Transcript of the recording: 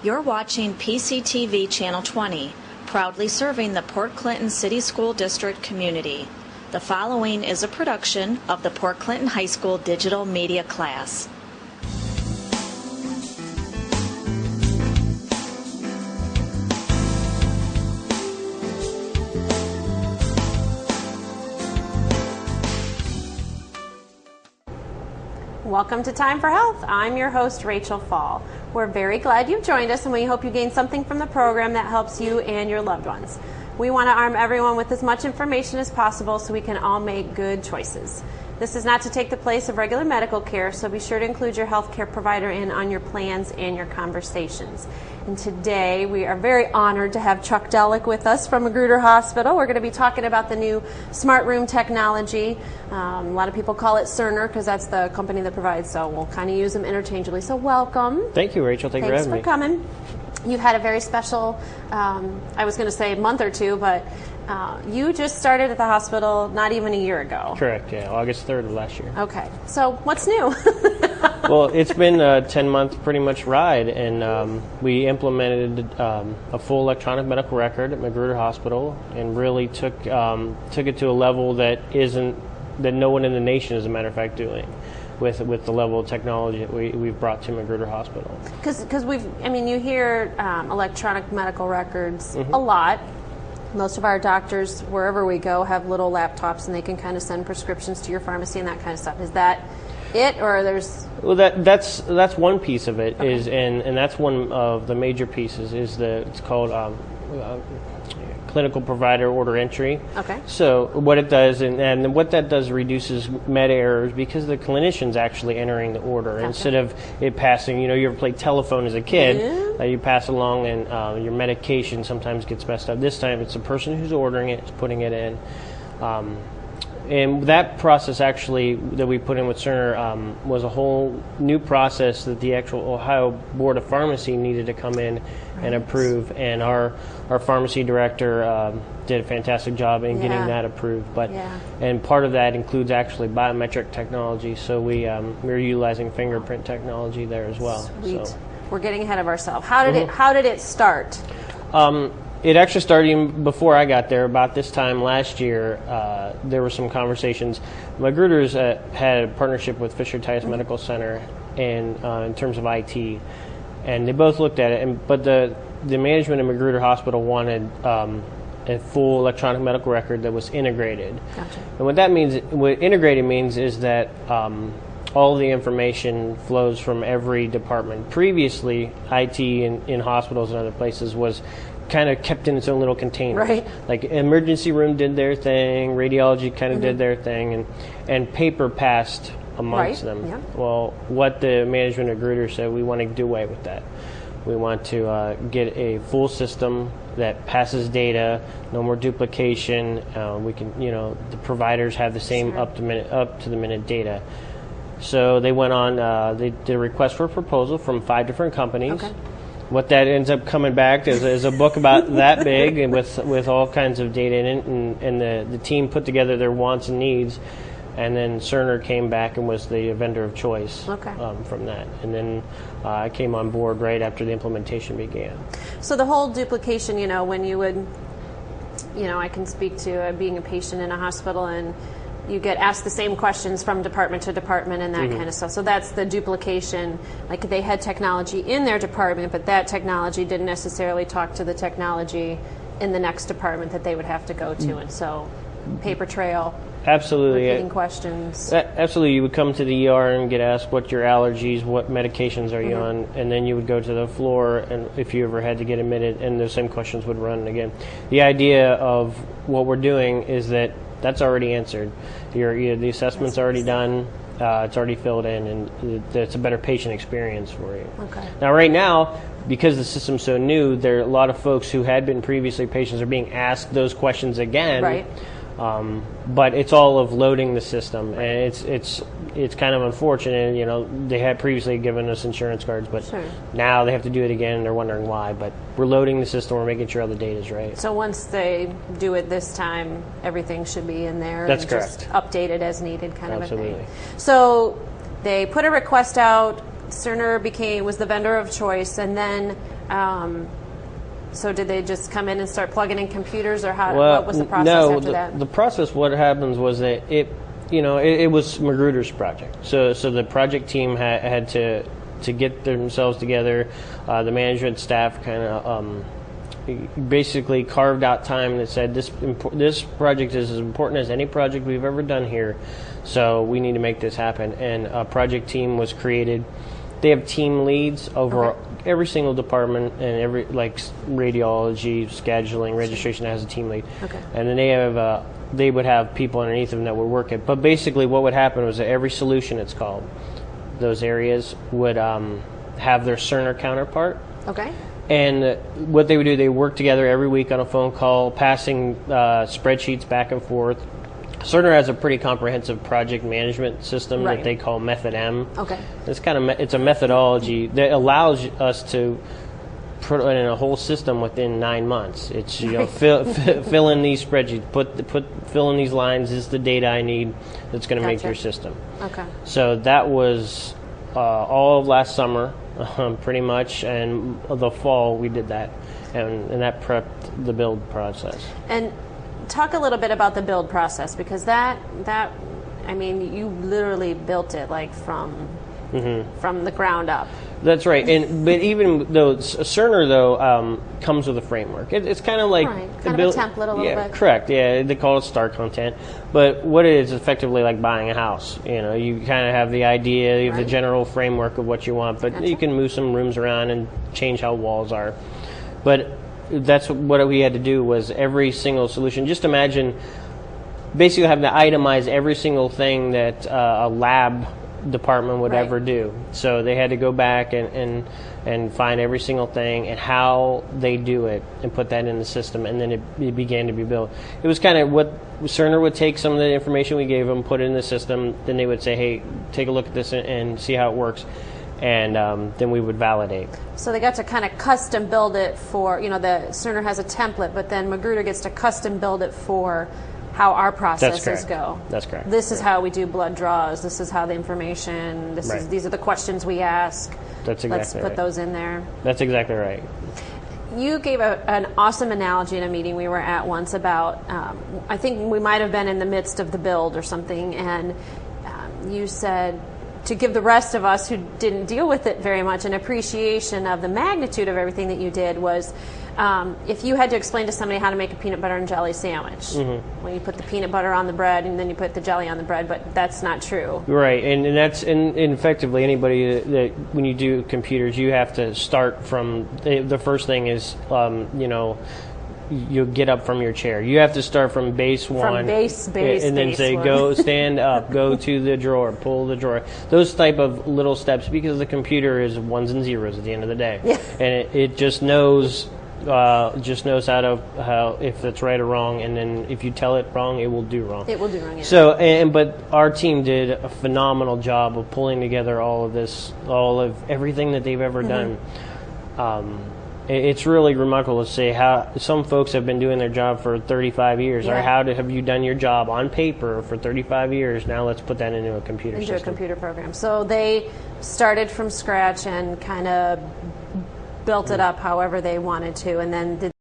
You're watching PCTV Channel 20, proudly serving the Port Clinton City School District community. The following is a production of the Port Clinton High School Digital Media class. Welcome to Time for Health. I'm your host, Rachel Fall. We're very glad you've joined us, and we hope you gain something from the program that helps you and your loved ones. We want to arm everyone with as much information as possible so we can all make good choices. This is not to take the place of regular medical care, so be sure to include your healthcare provider in on your plans and your conversations. And today we are very honored to have Chuck Delic with us from Magruder Hospital. We're going to be talking about the new smart room technology. A lot of people call it Cerner because that's the company that provides, so we'll kind of use them interchangeably. So welcome. Thank you, Rachel. Thanks for having me. Thanks for coming. You've had a very special, I was going to say month or two, but you just started at the hospital not even a year ago. Correct, yeah, August 3rd of last year. Okay, so what's new? Well, it's been a 10-month pretty much ride, and we implemented a full electronic medical record at Magruder Hospital and really took it to a level that no one in the nation, as a matter of fact, doing. With the level of technology that we've brought to Magruder Hospital. Because you hear electronic medical records a lot. Most of our doctors, wherever we go, have little laptops and they can kind of send prescriptions to your pharmacy and that kind of stuff. Is that it, or there's? Well, that's one piece of it. Okay. And that's one of the major pieces it's called clinical provider order entry. Okay. So what it does, and what that does, reduces med errors because the clinician's actually entering the order. Gotcha. Instead of it passing. You ever played telephone as a kid? You pass along, and your medication sometimes gets messed up. This time, it's the person who's ordering it is putting it in. And that process actually that we put in with Cerner was a whole new process that the actual Ohio Board of Pharmacy needed to come in and approve. And our pharmacy director did a fantastic job in getting that approved. And part of that includes actually biometric technology. So we're utilizing fingerprint technology there as well. Sweet. So we're getting ahead of ourselves. How did it start? It actually started even before I got there. About this time last year, there were some conversations. Magruder's had a partnership with Fisher Tice Medical Center in terms of IT, and they both looked at it. But the management of Magruder Hospital wanted a full electronic medical record that was integrated. Gotcha. And what that means, what integrated means, is that all of the information flows from every department. Previously, IT in hospitals and other places was kind of kept in its own little container. Right. Like emergency room did their thing, radiology kind of did their thing, and paper passed amongst them. Yeah. Well, what the management of Magruder said, we want to do away with that. We want to get a full system that passes data, no more duplication. We can, the providers have the same up to the minute data. So they went on. They did a request for a proposal from 5 different companies. Okay. What that ends up coming back is a book about that big, and with all kinds of data in it, and the team put together their wants and needs, and then Cerner came back and was the vendor of choice from that. And then I came on board right after the implementation began. So the whole duplication, when you would, I can speak to being a patient in a hospital, and you get asked the same questions from department to department and that kind of stuff. So that's the duplication. Like they had technology in their department, but that technology didn't necessarily talk to the technology in the next department that they would have to go to. And so paper trail. Absolutely. Repeating questions. Absolutely. You would come to the ER and get asked what your allergies, what medications are you on, and then you would go to the floor, and if you ever had to get admitted, and those same questions would run again. The idea of what we're doing is that's already answered. The assessment's already done. It's already filled in, and it's a better patient experience for you. Okay. Now, right now, because the system's so new, there are a lot of folks who had been previously patients are being asked those questions again. Right. But it's all of loading the system, and it's kind of unfortunate. They had previously given us insurance cards, but now they have to do it again, and they're wondering why. But we're loading the system, we're making sure all the data is right. So once they do it this time, everything should be in there. That's and correct. Just updated as needed, kind Absolutely. of a thing. So they put a request out Cerner was the vendor of choice, and then so did they just come in and start plugging in computers, or what was the process after that? The process, what happens was that it was Magruder's project. So the project team had to get themselves together. The management staff kind of basically carved out time that said this project is as important as any project we've ever done here, so we need to make this happen. And a project team was created. They have team leads over every single department, and every radiology, scheduling, registration has a team lead. Okay. And then they would have people underneath them that would work it. But basically what would happen was that every solution, it's called, those areas would have their Cerner counterpart. Okay. And what they would do, they work together every week on a phone call, passing spreadsheets back and forth. Cerner has a pretty comprehensive project management system that they call Method M. Okay. It's a methodology that allows us to put in a whole system within 9 months. It's fill in these spreadsheets, fill in these lines. This is the data I need that's going to make your system. Okay. So that was all of last summer, pretty much, and the fall we did that, and that prepped the build process. And talk a little bit about the build process, because that I mean, you literally built it from the ground up. That's right. But even though Cerner comes with a framework, it's kind of like kind of a template a little bit. Correct. Yeah, they call it star content. But what it is effectively like buying a house. You kind of have the idea, you have the general framework of what you want, but you can move some rooms around and change how walls are. But that's what we had to do, was every single solution. Just imagine basically having to itemize every single thing that a lab department would ever do. So they had to go back and find every single thing and how they do it and put that in the system, and then it began to be built. It was kind of what Cerner would take some of the information we gave them, put it in the system, then they would say, hey, take a look at this and see how it works. And then we would validate. So they got to kind of custom build it for, the Cerner has a template, but then Magruder gets to custom build it for how our processes go. That's correct. This is how we do blood draws. This is how the information, these are the questions we ask. That's exactly Let's put those in there. That's exactly right. You gave an awesome analogy in a meeting we were at once about, I think we might have been in the midst of the build or something, and you said, to give the rest of us who didn't deal with it very much an appreciation of the magnitude of everything that you did, was if you had to explain to somebody how to make a peanut butter and jelly sandwich, when you put the peanut butter on the bread and then you put the jelly on the bread, but that's not true. Right, and that's and effectively anybody that when you do computers, you have to start from the first thing is you get up from your chair. You have to start from base one. From base, and then say, go stand up, go to the drawer, pull the drawer. Those type of little steps, because the computer is ones and zeros at the end of the day. Yeah. And it just knows how if it's right or wrong, and then if you tell it wrong, it will do wrong. It will do wrong, yeah. So, but our team did a phenomenal job of pulling together all of everything that they've ever done. It's really remarkable to see how some folks have been doing their job for 35 years, or have you done your job on paper for 35 years? Now let's put that into a computer system. Into a computer program. So they started from scratch and kind of built it up however they wanted to, and then did